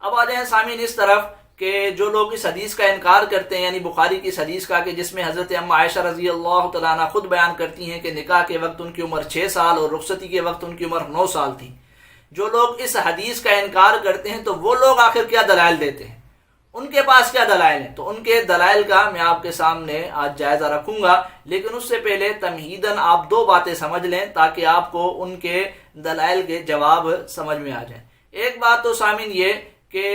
اب آ جائیں سامعین اس طرف کہ جو لوگ اس حدیث کا انکار کرتے ہیں، یعنی بخاری کی اس حدیث کا کہ جس میں حضرت ام عائشہ رضی اللہ تعالیٰ عنہ خود بیان کرتی ہیں کہ نکاح کے وقت ان کی عمر 6 سال اور رخصتی کے وقت ان کی عمر 9 سال تھی، جو لوگ اس حدیث کا انکار کرتے ہیں تو وہ لوگ آخر کیا دلائل دیتے ہیں؟ ان کے پاس کیا دلائل ہیں؟ تو ان کے دلائل کا میں آپ کے سامنے آج جائزہ رکھوں گا، لیکن اس سے پہلے تمہیداً آپ 2 باتیں سمجھ لیں تاکہ آپ کو ان کے دلائل کے جواب سمجھ میں آ جائیں۔ ایک بات تو سامعین یہ کہ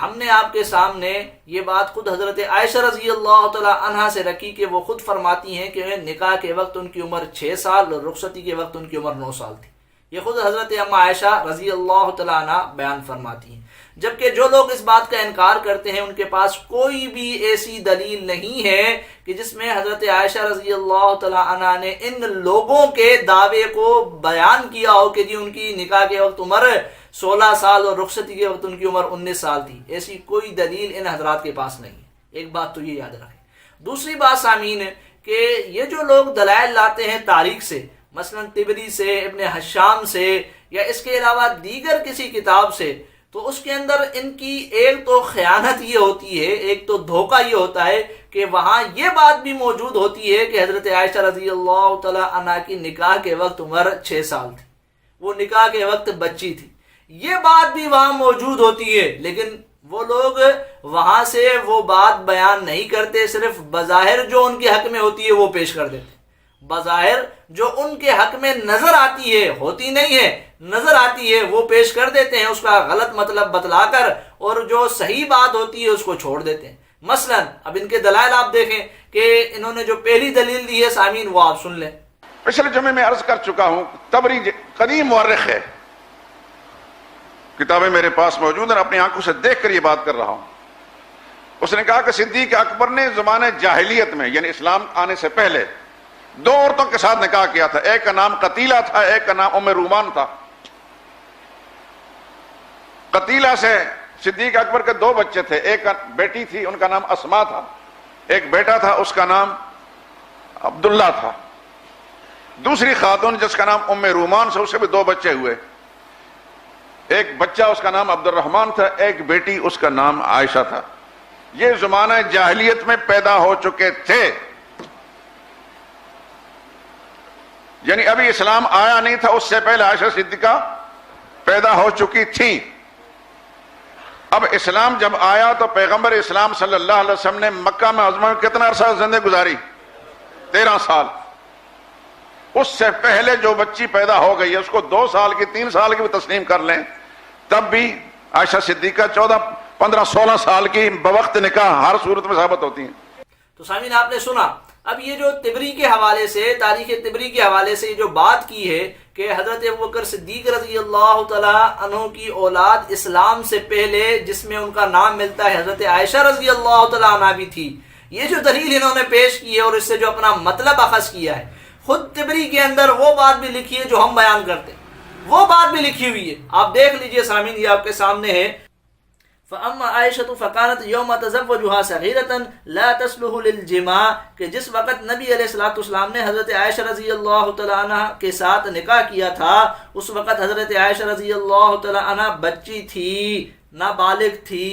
ہم نے آپ کے سامنے یہ بات خود حضرت عائشہ رضی اللہ تعالی عنہا سے رکھی کہ وہ خود فرماتی ہیں کہ نکاح کے وقت ان کی عمر 6 سال اور رخصتی کے وقت ان کی عمر 9 سال تھی۔ یہ خود حضرت ام عائشہ رضی اللہ تعالی عنہا بیان فرماتی ہیں، جبکہ جو لوگ اس بات کا انکار کرتے ہیں ان کے پاس کوئی بھی ایسی دلیل نہیں ہے کہ جس میں حضرت عائشہ رضی اللہ تعالی عنہا نے ان لوگوں کے دعوے کو بیان کیا ہو کہ جی ان کی نکاح کے وقت عمر 16 سال اور رخصتی کے وقت ان کی عمر 19 سال تھی۔ ایسی کوئی دلیل ان حضرات کے پاس نہیں ہے، ایک بات تو یہ یاد رکھیں۔ دوسری بات سامعین کہ یہ جو لوگ دلائل لاتے ہیں تاریخ سے، مثلا طبری سے، ابن حشام سے، یا اس کے علاوہ دیگر کسی کتاب سے، تو اس کے اندر ان کی ایک تو خیانت یہ ہوتی ہے، ایک تو دھوکہ یہ ہوتا ہے کہ وہاں یہ بات بھی موجود ہوتی ہے کہ حضرت عائشہ رضی اللہ تعالی عنہا کی نکاح کے وقت عمر 6 سال تھی، وہ نکاح کے وقت بچی تھی، یہ بات بھی وہاں موجود ہوتی ہے، لیکن وہ لوگ وہاں سے وہ بات بیان نہیں کرتے، صرف بظاہر جو ان کے حق میں ہوتی ہے وہ پیش کر دیتے، بظاہر جو ان کے حق میں نظر آتی ہے، ہوتی نہیں ہے، نظر آتی ہے، وہ پیش کر دیتے ہیں، اس کا غلط مطلب بتلا کر، اور جو صحیح بات ہوتی ہے اس کو چھوڑ دیتے ہیں۔ مثلا اب ان کے دلائل آپ دیکھیں کہ انہوں نے جو پہلی دلیل دی ہے سامعین وہ آپ سن لیں۔ پچھلے جمعے میں عرض کر چکا ہوں، طبری قدیم مورخ ہے، کتابیں میرے پاس موجود ہیں، اپنی آنکھوں سے دیکھ کر یہ بات کر رہا ہوں۔ اس نے کہا کہ صدیق اکبر نے زمانہ جاہلیت میں، یعنی اسلام آنے سے پہلے، 2 عورتوں کے ساتھ نکاح کیا تھا، ایک کا نام قتیلہ تھا، ایک کا نام ام رومان تھا۔ قتیلہ سے صدیق اکبر کے 2 بچے تھے، ایک بیٹی تھی، ان کا نام اسما تھا، ایک بیٹا تھا، اس کا نام عبداللہ تھا۔ دوسری خاتون جس کا نام ام رومان سے، اس سے بھی 2 بچے ہوئے، ایک بچہ اس کا نام عبد الرحمن تھا، ایک بیٹی اس کا نام عائشہ تھا۔ یہ زمانہ جاہلیت میں پیدا ہو چکے تھے، یعنی ابھی اسلام آیا نہیں تھا، اس سے پہلے عائشہ صدیقہ پیدا ہو چکی تھی۔ اب اسلام جب آیا تو پیغمبر اسلام صلی اللہ علیہ وسلم نے مکہ میں عظمہ میں کتنا عرصہ زندگی گزاری؟ 13 سال۔ اس سے پہلے جو بچی پیدا ہو گئی ہے اس کو 2 سال کی 3 سال کی بھی تسلیم کر لیں، تب بھی عائشہ صدیقہ 14 15 16 سال کی بوقت نکاح ہر صورت میں ثابت ہوتی ہیں۔ تو سامعین آپ نے سنا، اب یہ جو طبری کے حوالے سے، تاریخ طبری کے حوالے سے یہ جو بات کی ہے کہ حضرت ابوبکر صدیق رضی اللہ تعالی عنہ کی اولاد اسلام سے پہلے جس میں ان کا نام ملتا ہے حضرت عائشہ رضی اللہ تعالی عنہ بھی تھی، یہ جو دلیل انہوں نے پیش کی ہے اور اس سے جو اپنا مطلب اخذ کیا ہے، خود طبری کے اندر وہ بات بھی لکھی ہے جو ہم بیان کرتے ہیں، وہ بات بھی لکھی ہوئی ہے، آپ دیکھ لیجئے سامعین، یہ آپ کے سامنے ہے۔ فَأَمَّا عَائِشَةُ فَكَانَتْ يَوْمَ تَزَوَّجُهَا صَغِيرَةً لَا تَصْلُحُ لِلْجِمَاعِ، کہ جس وقت نبی علیہ الصلوۃ والسلام نے حضرت عائشہ رضی اللہ تعالی عنہ کے ساتھ نکاح کیا تھا، اس وقت حضرت عائشہ رضی اللہ تعالی عنہ بچی تھی، نابالغ تھی۔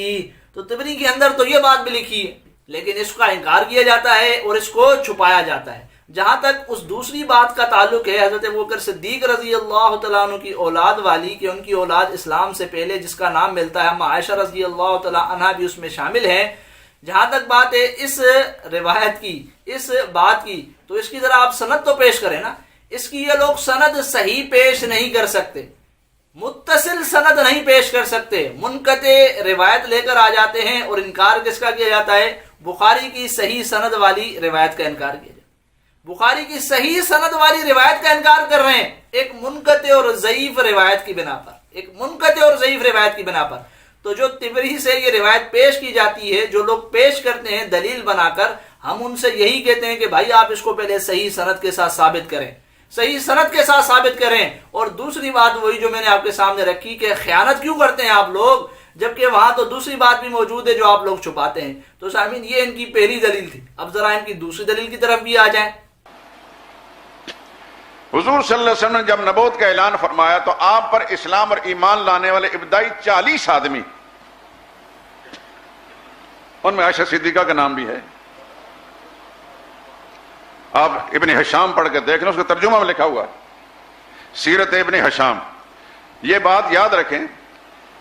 تو طبری کے اندر تو یہ بات بھی لکھی ہے، لیکن اس کا انکار کیا جاتا ہے اور اس کو چھپایا جاتا ہے۔ جہاں تک اس دوسری بات کا تعلق ہے حضرت ابوبکر صدیق رضی اللہ تعالیٰ عنہ کی اولاد والی، کہ ان کی اولاد اسلام سے پہلے جس کا نام ملتا ہے اما عائشہ رضی اللہ تعالیٰ عنہ بھی اس میں شامل ہیں، جہاں تک بات ہے اس روایت کی، اس بات کی، تو اس کی ذرا آپ سند تو پیش کریں نا۔ اس کی یہ لوگ سند صحیح پیش نہیں کر سکتے، متصل سند نہیں پیش کر سکتے، منقطع روایت لے کر آ جاتے ہیں، اور انکار کس کا کیا جاتا ہے؟ بخاری کی صحیح سند والی روایت کا انکار کیا جاتا ہے۔ بخاری کی صحیح سند والی روایت کا انکار کر رہے ہیں ایک منقطع اور ضعیف روایت کی بنا پر، ایک منقطع اور ضعیف روایت کی بنا پر۔ تو جو طبری سے یہ روایت پیش کی جاتی ہے، جو لوگ پیش کرتے ہیں دلیل بنا کر، ہم ان سے یہی کہتے ہیں کہ بھائی آپ اس کو پہلے صحیح سند کے ساتھ ثابت کریں، صحیح سند کے ساتھ ثابت کریں۔ اور دوسری بات وہی جو میں نے آپ کے سامنے رکھی کہ خیانت کیوں کرتے ہیں آپ لوگ، جبکہ وہاں تو دوسری بات بھی موجود ہے جو آپ لوگ چھپاتے ہیں۔ تو سامعین یہ ان کی پہلی دلیل تھی، اب ذرا ان کی دوسری دلیل کی طرف بھی آ جائیں۔ حضور صلی اللہ علیہ وسلم نے جب نبوت کا اعلان فرمایا تو آپ پر اسلام اور ایمان لانے والے ابتدائی 40 آدمی ان میں عائشہ صدیقہ کا نام بھی ہے. آپ ابن ہشام پڑھ کے دیکھ لیں, اس کا ترجمہ میں لکھا ہوا ہے, سیرت ابن ہشام. یہ بات یاد رکھیں,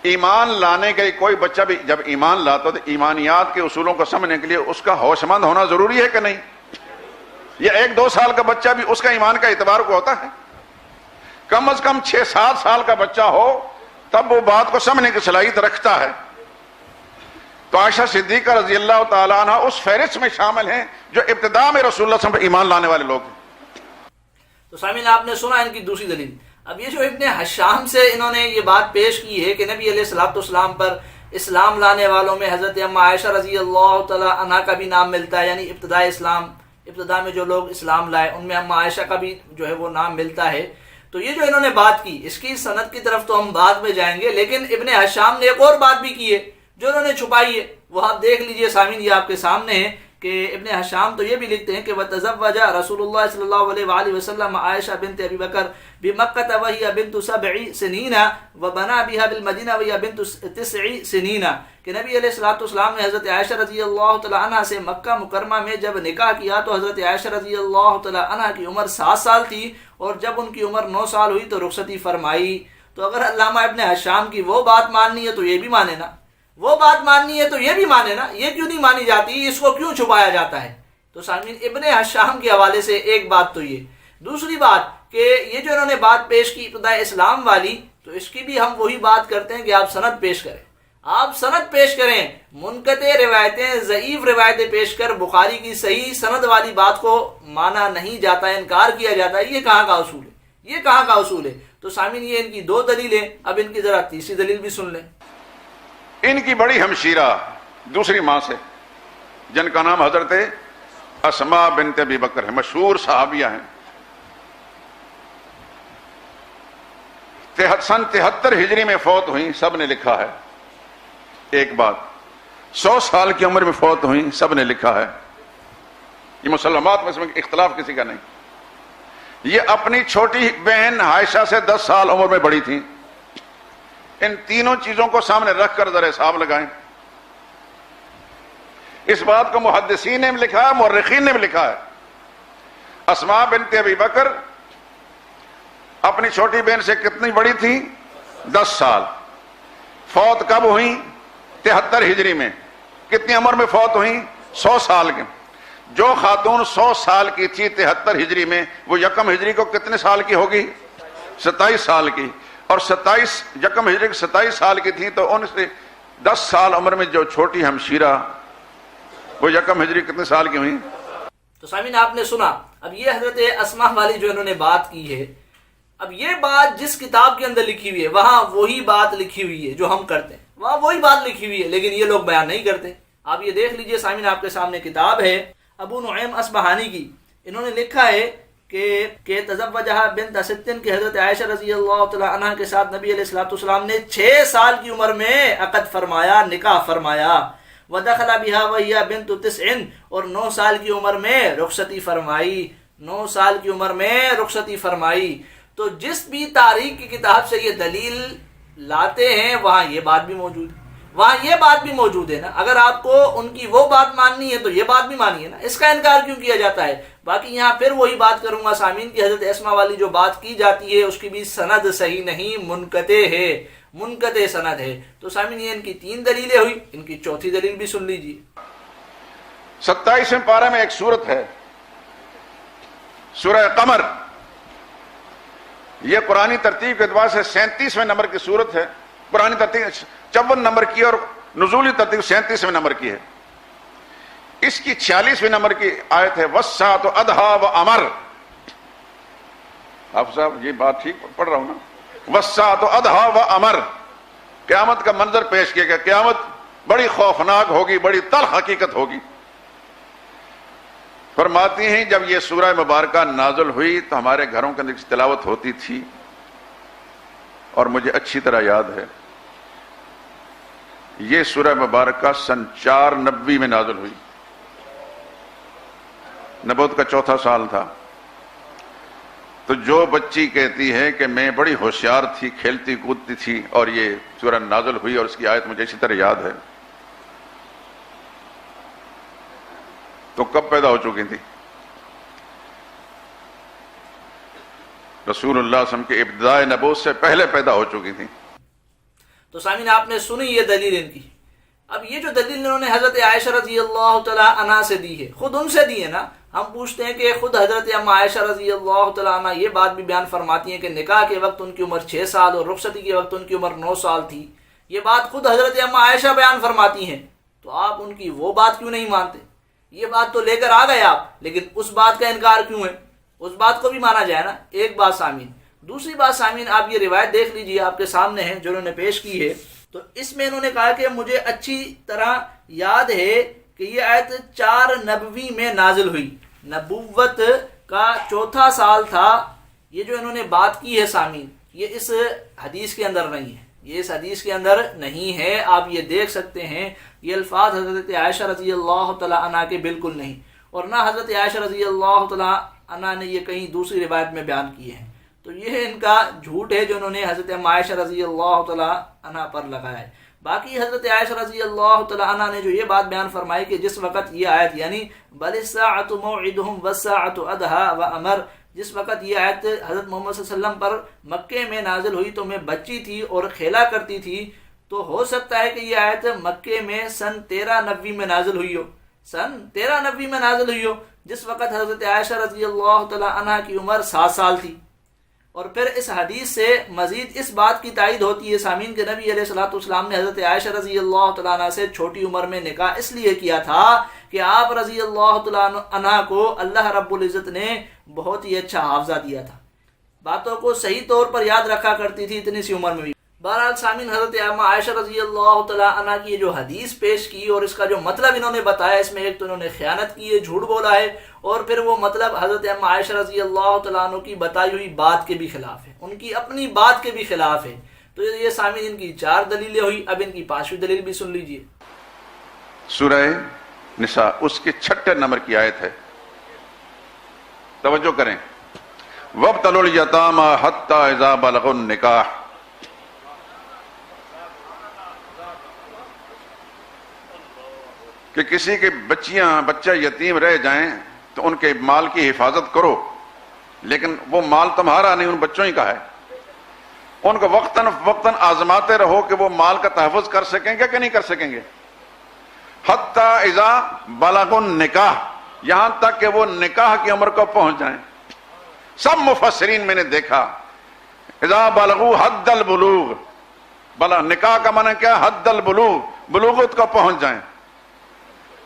ایمان لانے کے کوئی بچہ بھی جب ایمان لاتا تو ایمانیات کے اصولوں کو سمجھنے کے لیے اس کا ہوش مند ہونا ضروری ہے کہ نہیں؟ یہ 1-2 سال کا بچہ بھی اس کا ایمان کا اعتبار کو ہوتا ہے. کم از کم 6-7 سال کا بچہ ہو تب وہ بات کو سمجھنے کی صلاحیت رکھتا ہے. تو عائشہ صدیقہ رضی اللہ تعالیٰ عنہ اس فہرست میں شامل ہیں جو ابتدا میں رسول اللہ صلی اللہ علیہ وسلم پر ایمان لانے والے لوگ ہیں. تو سامعین آپ نے سنا ان کی دوسری دلیل. اب یہ جو ابن حشام سے انہوں نے یہ بات پیش کی ہے کہ نبی علیہ الصلوۃ والسلام پر اسلام لانے والوں میں حضرت اما عائشہ رضی اللہ تعالیٰ عنہ کا بھی نام ملتا ہے, یعنی ابتدا میں جو لوگ اسلام لائے ان میں اما عائشہ کا بھی جو ہے وہ نام ملتا ہے. تو یہ جو انہوں نے بات کی, اس کی سند کی طرف تو ہم بعد میں جائیں گے, لیکن ابن حشام نے ایک اور بات بھی کی ہے جو انہوں نے چھپائی ہے. وہ آپ دیکھ لیجئے سامعین, یہ آپ کے سامنے ہے کہ ابن حشام تو یہ بھی لکھتے ہیں کہ وَتَزَوَّجَ رسول اللہ صلی اللہ علیہ وآلہ وسلم عائشہ بنت ابی بکر بمکہ وہی بنت 7 سنین وبنا بها بالمدینہ وہی بنت 9 سنین, کہ نبی علیہ الصلوۃ والسلام نے حضرت عائشہ رضی اللہ تعالیٰ عنہ سے مکہ مکرمہ میں جب نکاح کیا تو حضرت عائشہ رضی اللہ تعالیٰ عنہ کی عمر 7 سال تھی, اور جب ان کی عمر 9 سال ہوئی تو رخصتی فرمائی. تو اگر علامہ ابن حشام کی وہ بات ماننی ہے تو یہ بھی مانے نا, وہ بات ماننی ہے تو یہ بھی مانے نا, یہ کیوں نہیں مانی جاتی, اس کو کیوں چھپایا جاتا ہے؟ تو سامعین ابن حشام کے حوالے سے ایک بات تو یہ. دوسری بات کہ یہ جو انہوں نے بات پیش کی ابتداء اسلام والی, تو اس کی بھی ہم وہی بات کرتے ہیں کہ آپ سند پیش کریں, آپ سند پیش کریں. منقطع روایتیں, ضعیف روایتیں پیش کر بخاری کی صحیح سند والی بات کو مانا نہیں جاتا, انکار کیا جاتا ہے. یہ کہاں کا اصول ہے, یہ کہاں کا اصول ہے؟ تو سامعین یہ ان کی 2 دلیلیں. اب ان کی ذرا تیسری دلیل بھی سن لیں. ان کی بڑی ہمشیرہ دوسری ماں سے, جن کا نام حضرت اسماء بنت ابی بکر ہے, مشہور صحابیہ ہیں. سن 73 ہجری میں فوت ہوئیں, سب نے لکھا ہے. ایک بات, 100 سال کی عمر میں فوت ہوئیں, سب نے لکھا ہے. یہ مسلمات میں اس میں اختلاف کسی کا نہیں. یہ اپنی چھوٹی بہن عائشہ سے 10 سال عمر میں بڑی تھیں. ان تینوں چیزوں کو سامنے رکھ کر ذرا حساب لگائیں. اس بات کو محدثین نے بھی لکھا ہے, مورخین نے بھی لکھا ہے. اسماء بنت ابی بکر اپنی چھوٹی بہن سے کتنی بڑی تھی؟ 10 سال. فوت کب ہوئیں؟ 73 ہجری میں. کتنی عمر میں فوت ہوئیں؟ 100 سال کے. جو خاتون 100 سال کی تھی 73 ہجری میں, وہ یکم ہجری کو کتنے سال کی ہوگی؟ 27 سال کی. اور 27 یکم ہجری کی 27 سال کی تھی, تو ان سے 10 سال عمر میں جو چھوٹی ہمشیرہ, وہ یکم ہجری کتنے سال کی ہوئی؟ تو سامعین آپ نے سنا. اب یہ حضرت اسماء والی جو انہوں نے بات کی ہے, اب یہ بات جس کتاب کے اندر لکھی ہوئی ہے وہاں وہی بات لکھی ہوئی ہے جو ہم کرتے ہیں, وہاں وہی بات لکھی ہوئی ہے, لیکن یہ لوگ بیان نہیں کرتے. آپ یہ دیکھ لیجئے سامعین, آپ کے سامنے کتاب ہے ابو نعیم اصبہانی کی. انہوں نے لکھا ہے کہ تزوجہا بنت 6 کہ حضرت عائشہ رضی اللہ تعالی عنہ کے ساتھ نبی علیہ الصلوۃ والسلام نے 6 سال کی عمر میں عقد فرمایا, نکاح فرمایا. ودخل بها وهي بنت 9 اور 9 سال کی عمر میں رخصتی فرمائی, 9 سال کی عمر میں رخصتی فرمائی. تو جس بھی تاریخ کی کتاب سے یہ دلیل لاتے ہیں وہاں یہ بات بھی موجود ہے, وہاں یہ بات بھی موجود ہے نا. اگر آپ کو ان کی وہ بات ماننی ہے تو یہ بات بھی مانیے نا, اس کا انکار کیوں کیا جاتا ہے؟ باقی یہاں پھر وہی بات کروں گا سامعین کی حضرت اسماء والی جو بات کی جاتی ہے اس کی بھی سند صحیح نہیں, منقطع ہے, منقطع سند ہے. تو سامعین یہ ان کی 3 دلیلیں ہوئی, ان کی چوتھی دلیل بھی سن لیجیے. 27ویں پارہ میں ایک سورت ہے, سورہ قمر. یہ قرآنی ترتیب کے اعتبار سے 37ویں نمبر کی سورت ہے. قرآنی ترتیب 54 نمبر کی اور نزولی ترتیب 37ویں نمبر کی ہے. اس کی 46ویں نمبر کی آیت ہے وَالسَّاعَةُ أَدْهَىٰ وَأَمَرَ. آپ صاحب یہ بات ٹھیک پڑھ رہا ہوں نا؟ وَالسَّاعَةُ أَدْهَىٰ وَأَمَرَ. قیامت کا منظر پیش کیا گیا. قیامت بڑی خوفناک ہوگی, بڑی تلخ حقیقت ہوگی. فرماتی ہیں جب یہ سورہ مبارکہ نازل ہوئی تو ہمارے گھروں کے اندر تلاوت ہوتی تھی, اور مجھے اچھی طرح یاد ہے یہ سورہ مبارکہ سن 490 میں نازل ہوئی. نبوت کا 4تھا سال تھا. تو جو بچی کہتی ہے کہ میں بڑی ہوشیار تھی, کھیلتی کودتی تھی, اور یہ سورہ نازل ہوئی اور اس کی آیت مجھے اسی طرح یاد ہے. تو کب پیدا ہو چکی تھی؟ رسول اللہ صلی اللہ علیہ وسلم کے ابتداء نبوت سے پہلے پیدا ہو چکی تھی۔ تو سامعین آپ نے سنی یہ دلیل ان کی۔ اب یہ جو دلیل انہوں نے حضرت عائشہ رضی اللہ تعالی عنہ سے دی ہے، خود ان سے دی ہے نا۔ ہم پوچھتے ہیں کہ خود حضرت اما عائشہ رضی اللہ تعالی عنہ یہ بات بھی بیان فرماتی ہیں کہ نکاح کے وقت ان کی عمر 6 سال اور رخصتی کے وقت ان کی عمر 9 سال تھی۔ یہ بات خود حضرت اما عائشہ بیان فرماتی ہیں، تو آپ ان کی وہ بات کیوں نہیں مانتے؟ یہ بات تو لے کر آ گئے آپ، لیکن اس بات کا انکار کیوں ہے؟ اس بات کو بھی مانا جائے نا۔ ایک بات سامعین۔ دوسری بات سامعین، آپ یہ روایت دیکھ لیجئے، آپ کے سامنے ہے جو انہوں نے پیش کی ہے۔ تو اس میں انہوں نے کہا کہ مجھے اچھی طرح یاد ہے کہ یہ آیت 4 نبوی میں نازل ہوئی، نبوت کا 4تھا سال تھا۔ یہ جو انہوں نے بات کی ہے سامعین، یہ اس حدیث کے اندر نہیں ہے، یہ اس حدیث کے اندر نہیں ہے۔ آپ یہ دیکھ سکتے ہیں، یہ الفاظ حضرت عائشہ رضی اللہ تعالی عنہ کے بالکل نہیں، اور نہ حضرت عائشہ رضی اللہ تعالی عنہ نے یہ کہیں دوسری روایت میں بیان کیے ہیں۔ تو یہ ان کا جھوٹ ہے جو انہوں نے حضرت عائشہ رضی اللہ تعالی عنہ پر لگایا ہے۔ باقی حضرت عائشہ رضی اللہ تعالی عنہ نے جو یہ بات بیان فرمائی کہ جس وقت یہ آیت یعنی بل الساعۃ موعدہم والساعۃ ادھیٰ وامر، جس وقت یہ آیت حضرت محمد صلی اللہ علیہ وسلم پر مکے میں نازل ہوئی تو میں بچی تھی اور کھیلا کرتی تھی، تو ہو سکتا ہے کہ یہ آیت مکے میں سن 13 نبوی میں نازل ہوئی ہو، سن 13 نبوی میں نازل ہوئی ہو، جس وقت حضرت عائشہ رضی اللہ تعالی عنہ کی عمر 7 سال تھی۔ اور پھر اس حدیث سے مزید اس بات کی تائید ہوتی ہے سامعین کہ نبی علیہ الصلوۃ والسلام نے حضرت عائشہ رضی اللہ تعالیٰ عنہ سے چھوٹی عمر میں نکاح اس لیے کیا تھا کہ آپ رضی اللہ تعالیٰ عنہ کو اللہ رب العزت نے بہت ہی اچھا حافظہ دیا تھا، باتوں کو صحیح طور پر یاد رکھا کرتی تھی اتنی سی عمر میں بھی۔ بہرحال سامعین، حضرت اما عائشہ رضی اللہ تعالیٰ عنہ کی جو حدیث پیش کی اور اس کا جو مطلب انہوں نے بتایا، اس میں ایک تو انہوں نے خیانت کی ہے، جھوٹ بولا ہے، اور پھر وہ مطلب حضرت اما عائشہ رضی اللہ تعالیٰ عنہ کی بتائی ہوئی بات کے بھی خلاف ہے، ان کی اپنی بات کے بھی خلاف ہے۔ تو یہ سامعین ان کی 4 دلیلیں ہوئی، اب ان کی 5ویں دلیل بھی سن لیجئے۔ سورہ نساء اس کے 6 نمبر کی آیت ہے، توجہ کریں۔ وَابْتَلُوا الْيَتَامَىٰ حَتَّىٰ إِذَا بَلَغُوا النِّكَاحَ، کہ کسی کے بچہ یتیم رہ جائیں تو ان کے مال کی حفاظت کرو، لیکن وہ مال تمہارا نہیں، ان بچوں ہی کا ہے۔ ان کو وقتاً آزماتے رہو کہ وہ مال کا تحفظ کر سکیں گے کہ نہیں کر سکیں گے۔ حتیٰ اذا بلغوا النکاح، یہاں تک کہ وہ نکاح کی عمر کو پہنچ جائیں۔ سب مفسرین میں نے دیکھا اذا بلغوا حد البلوغ، نکاح کا معنی کیا؟ حد البلوغ، بلوغت کو پہنچ جائیں۔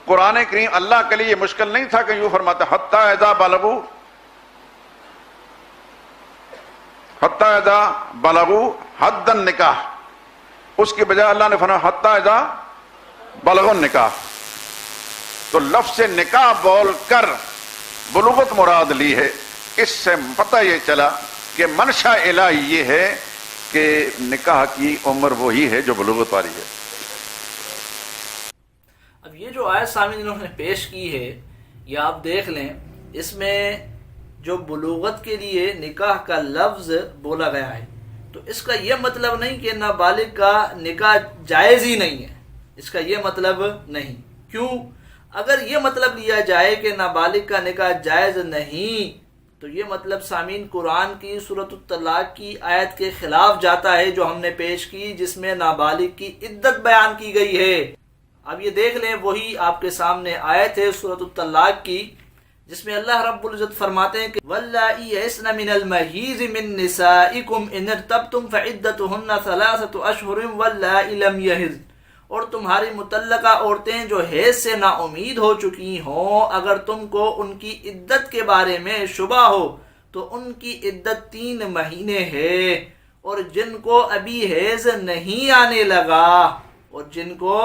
قرآن کریم اللہ کے لیے یہ مشکل نہیں تھا کہ یوں فرماتا حتی اذا بلغوا، حتی اذا بلغوا حد النکاح، اس کی بجائے اللہ نے فرمایا حتی اذا بلغوا النکاح۔ تو لفظ نکاح بول کر بلوغت مراد لی ہے۔ اس سے پتہ یہ چلا کہ منشا الہی یہ ہے کہ نکاح کی عمر وہی ہے جو بلوغت والی ہے۔ اب یہ جو آیت سامعین انہوں نے پیش کی ہے، یہ آپ دیکھ لیں، اس میں جو بلوغت کے لیے نکاح کا لفظ بولا گیا ہے، تو اس کا یہ مطلب نہیں کہ نابالغ کا نکاح جائز ہی نہیں ہے، اس کا یہ مطلب نہیں۔ کیوں؟ اگر یہ مطلب لیا جائے کہ نابالغ کا نکاح جائز نہیں، تو یہ مطلب سامعین قرآن کی سورۃ الطلاق کی آیت کے خلاف جاتا ہے جو ہم نے پیش کی، جس میں نابالغ کی عدت بیان کی گئی ہے۔ اب یہ دیکھ لیں، وہی آپ کے سامنے آیت ہے سورۃ الطلاق کی، جس میں اللہ رب العزت فرماتے ہیں کہ وَاللَّائِي يَئِسْنَ مِنَ الْمَحِيضِ مِن نِّسَائِكُمْ إِنِ ارْتَبْتُمْ فَعِدَّتُهُنَّ 3 أَشْهُرٍ وَاللَّائِي لَمْ يَحِضْنَ، اور تمہاری متعلقہ عورتیں جو حیض سے نا امید ہو چکی ہوں، اگر تم کو ان کی عدت کے بارے میں شبہ ہو تو ان کی عدت 3 مہینے ہے، اور جن کو ابھی حیض نہیں آنے لگا، اور جن کو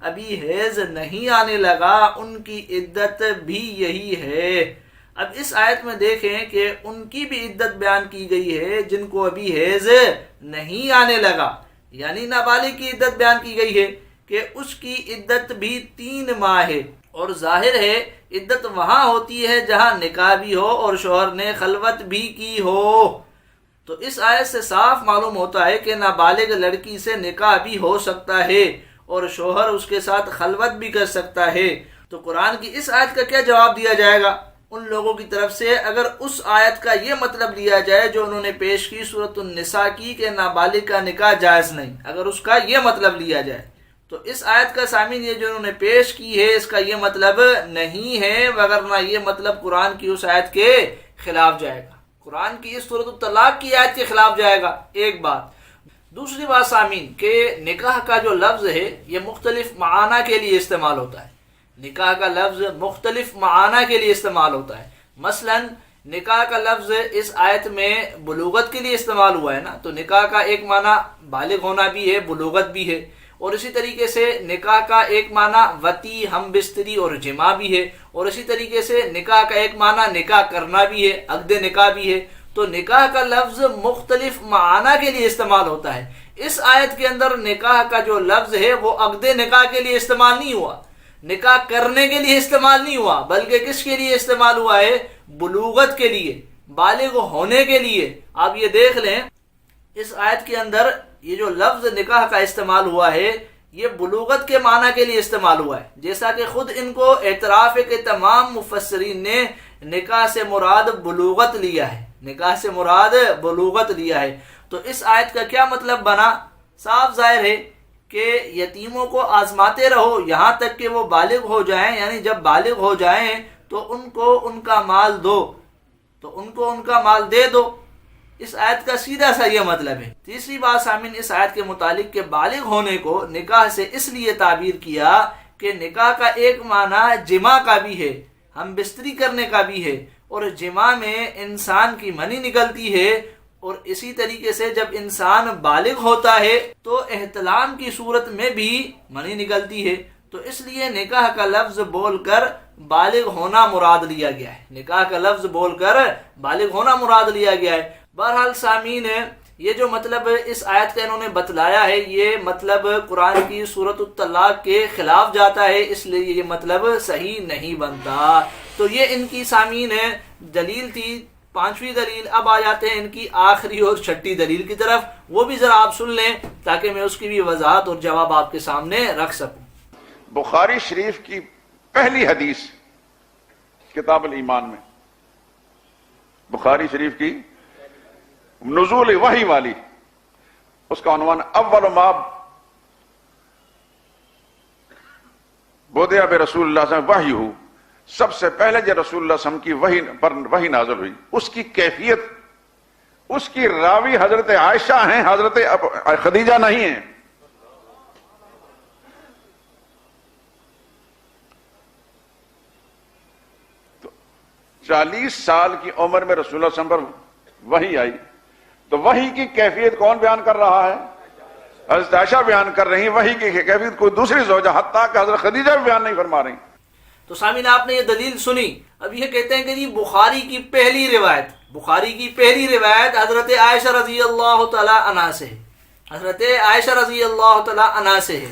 ابھی حیض نہیں آنے لگا ان کی عدت بھی یہی ہے۔ اب اس آیت میں دیکھیں کہ ان کی بھی عدت بیان کی گئی ہے جن کو ابھی حیض نہیں آنے لگا، یعنی نابالغ کی عدت بیان کی گئی ہے کہ اس کی عدت بھی 3 ماہ ہے، اور ظاہر ہے عدت وہاں ہوتی ہے جہاں نکاح بھی ہو اور شوہر نے خلوت بھی کی ہو۔ تو اس آیت سے صاف معلوم ہوتا ہے کہ نابالغ لڑکی سے نکاح بھی ہو سکتا ہے اور شوہر اس کے ساتھ خلوت بھی کر سکتا ہے، تو قرآن کی اس آیت کا کیا جواب دیا جائے گا ان لوگوں کی طرف سے اگر اس آیت کا یہ مطلب لیا جائے جو انہوں نے پیش کی سورۃ النساء کی کہ نابالغ کا نکاح جائز نہیں، اگر اس کا یہ مطلب لیا جائے تو اس آیت کا سامعین یہ جو انہوں نے پیش کی ہے اس کا یہ مطلب نہیں ہے، وگرنہ یہ مطلب قرآن کی اس آیت کے خلاف جائے گا، قرآن کی اس سورۃ الطلاق کی آیت کے خلاف جائے گا۔ ایک بات۔ دوسری بات سامعین کہ نکاح کا جو لفظ ہے یہ مختلف معنی کے لیے استعمال ہوتا ہے، نکاح کا لفظ مختلف معنی کے لیے استعمال ہوتا ہے۔ مثلا نکاح کا لفظ اس آیت میں بلوغت کے لیے استعمال ہوا ہے نا، تو نکاح کا ایک معنی بالغ ہونا بھی ہے، بلوغت بھی ہے، اور اسی طریقے سے نکاح کا ایک معنی وطی، ہم بستری اور جماع بھی ہے، اور اسی طریقے سے نکاح کا ایک معنی نکاح کرنا بھی ہے، عقد نکاح بھی ہے۔ تو نکاح کا لفظ مختلف معنی کے لیے استعمال ہوتا ہے۔ اس آیت کے اندر نکاح کا جو لفظ ہے وہ عقد نکاح کے لیے استعمال نہیں ہوا، نکاح کرنے کے لیے استعمال نہیں ہوا، بلکہ کس کے لیے استعمال ہوا ہے؟ بلوغت کے لیے، بالغ ہونے کے لیے۔ آپ یہ دیکھ لیں اس آیت کے اندر یہ جو لفظ نکاح کا استعمال ہوا ہے یہ بلوغت کے معنی کے لیے استعمال ہوا ہے، جیسا کہ خود ان کو اعتراف ہے کہ تمام مفسرین نے نکاح سے مراد بلوغت لیا ہے، نکاح سے مراد بلوغت لیا ہے۔ تو اس آیت کا کیا مطلب بنا؟ صاف ظاہر ہے کہ یتیموں کو آزماتے رہو یہاں تک کہ وہ بالغ ہو جائیں، یعنی جب بالغ ہو جائیں تو ان کو ان کا مال دو، تو ان کو ان کا مال دے دو۔ اس آیت کا سیدھا سا یہ مطلب ہے۔ تیسری بات سامعین اس آیت کے متعلق کہ بالغ ہونے کو نکاح سے اس لیے تعبیر کیا کہ نکاح کا ایک معنی جماع کا بھی ہے، ہم بستری کرنے کا بھی ہے، اور جماع میں انسان کی منی نکلتی ہے، اور اسی طریقے سے جب انسان بالغ ہوتا ہے تو احتلام کی صورت میں بھی منی نکلتی ہے، تو اس لیے نکاح کا لفظ بول کر بالغ ہونا مراد لیا گیا ہے، نکاح کا لفظ بول کر بالغ ہونا مراد لیا گیا ہے۔ بہرحال سامعین یہ جو مطلب اس آیت کا انہوں نے بتلایا ہے یہ مطلب قرآن کی سورۃ الطلاق کے خلاف جاتا ہے، اس لیے یہ مطلب صحیح نہیں بنتا۔ تو یہ ان کی سامعین دلیل تھی، پانچویں دلیل۔ اب آ جاتے ہیں ان کی آخری اور چھٹی دلیل کی طرف، وہ بھی ذرا آپ سن لیں تاکہ میں اس کی بھی وضاحت اور جواب آپ کے سامنے رکھ سکوں۔ بخاری شریف کی پہلی حدیث کتاب الایمان میں، بخاری شریف کی نزول وحی والی، اس کا عنوان اول ما بدأ برسول اللہ صلی اللہ علیہ وسلم، سب سے پہلے جو رسول اللہ صلی اللہ علیہ وسلم کی پر وحی نازل ہوئی، اس کی کیفیت، اس کی راوی حضرت عائشہ ہیں، حضرت خدیجہ نہیں ہیں۔ تو 40 سال کی عمر میں رسول اللہ صلی اللہ علیہ وسلم پر وحی آئی، تو وحی کی کیفیت کون بیان کر رہا ہے؟ حضرت عائشہ بیان کر رہی ہیں۔ وحی کی کیفیت کوئی دوسری زوجہ حتیٰ کہ حضرت خدیجہ بھی بیان نہیں فرما رہی۔ تو سامعین آپ نے یہ دلیل سنی۔ اب یہ کہتے ہیں کہ جی بخاری کی پہلی روایت، بخاری کی پہلی روایت حضرت عائشہ رضی اللہ تعالی عنہا سے ہے، حضرت عائشہ رضی اللہ تعالی عنہا سے ہے۔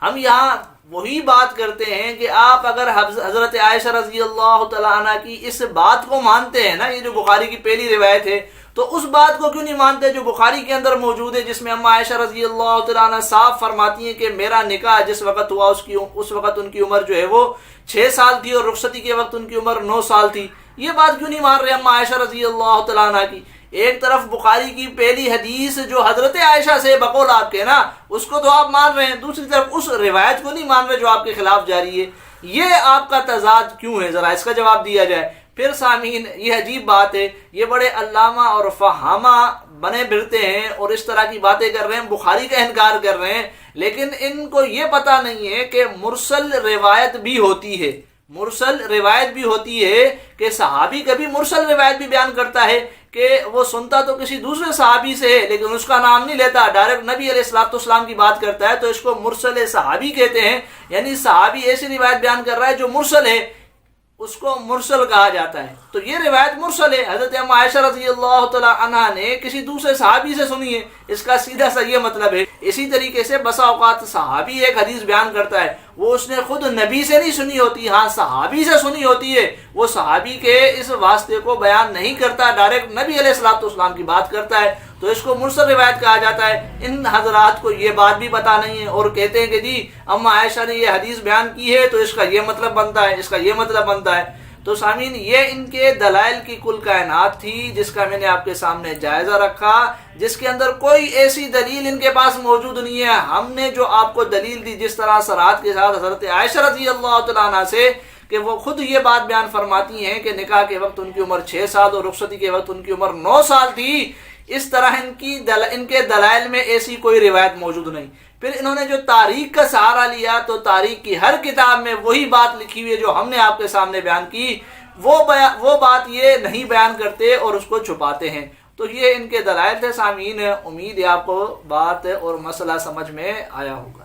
ہم یہاں وہی بات کرتے ہیں کہ آپ اگر حضرت عائشہ رضی اللہ تعالی عنہا کی اس بات کو مانتے ہیں نا، یہ جو بخاری کی پہلی روایت ہے، تو اس بات کو کیوں نہیں مانتے جو بخاری کے اندر موجود ہے، جس میں اما عائشہ رضی اللہ تعالیٰ عنہ صاف فرماتی ہیں کہ میرا نکاح جس وقت ہوا اس وقت ان کی عمر جو ہے وہ 6 سال تھی، اور رخصتی کے وقت ان کی عمر 9 سال تھی۔ یہ بات کیوں نہیں مان رہے اما عائشہ رضی اللہ تعالیٰ عنہ کی؟ ایک طرف بخاری کی پہلی حدیث جو حضرت عائشہ سے بقول آپ کے نا، اس کو تو آپ مان رہے ہیں، دوسری طرف اس روایت کو نہیں مان رہے جو آپ کے خلاف جاری ہے۔ یہ آپ کا تضاد کیوں ہے؟ ذرا اس کا جواب دیا جائے۔ پھر سامعین یہ عجیب بات ہے، یہ بڑے علامہ اور فہامہ بنے پھرتے ہیں اور اس طرح کی باتیں کر رہے ہیں، بخاری کا انکار کر رہے ہیں، لیکن ان کو یہ پتہ نہیں ہے کہ مرسل روایت بھی ہوتی ہے، مرسل روایت بھی ہوتی ہے کہ صحابی کبھی مرسل روایت بھی بیان کرتا ہے کہ وہ سنتا تو کسی دوسرے صحابی سے ہے لیکن اس کا نام نہیں لیتا، ڈائریکٹ نبی علیہ الصلوۃ والسلام کی بات کرتا ہے، تو اس کو مرسل صحابی کہتے ہیں، یعنی صحابی ایسی روایت بیان کر رہا ہے جو مرسل ہے، اس کو مرسل کہا جاتا ہے۔ تو یہ روایت مرسل ہے، حضرت اما عائشہ رضی اللہ تعالی عنہا نے کسی دوسرے صحابی سے سنی ہے، اس کا سیدھا سا یہ مطلب ہے۔ اسی طریقے سے بسا اوقات صحابی ایک حدیث بیان کرتا ہے، وہ اس نے خود نبی سے نہیں سنی ہوتی، ہاں صحابی سے سنی ہوتی ہے، وہ صحابی کے اس واسطے کو بیان نہیں کرتا، ڈائریکٹ نبی علیہ الصلوۃ والسلام کی بات کرتا ہے، تو اس کو مرسل روایت کہا جاتا ہے۔ ان حضرات کو یہ بات بھی پتہ نہیں ہے اور کہتے ہیں کہ جی اما عائشہ نے یہ حدیث بیان کی ہے تو اس کا یہ مطلب بنتا ہے، اس کا یہ مطلب بنتا ہے۔ تو سامعین، یہ ان کے دلائل کی کل کائنات تھی جس کا میں نے آپ کے سامنے جائزہ رکھا، جس کے اندر کوئی ایسی دلیل ان کے پاس موجود نہیں ہے۔ ہم نے جو آپ کو دلیل دی جس طرح صراحت کے ساتھ حضرت عائشہ رضی اللہ تعالیٰ عنہ سے کہ وہ خود یہ بات بیان فرماتی ہیں کہ نکاح کے وقت ان کی عمر 6 سال اور رخصتی کے وقت ان کی عمر 9 سال تھی، اس طرح ان کے دلائل میں ایسی کوئی روایت موجود نہیں۔ پھر انہوں نے جو تاریخ کا سہارا لیا تو تاریخ کی ہر کتاب میں وہی بات لکھی ہوئی ہے جو ہم نے آپ کے سامنے بیان کی، وہ بات یہ نہیں بیان کرتے اور اس کو چھپاتے ہیں۔ تو یہ ان کے دلائل تھے۔ سامعین، امید ہے آپ کو بات اور مسئلہ سمجھ میں آیا ہوگا۔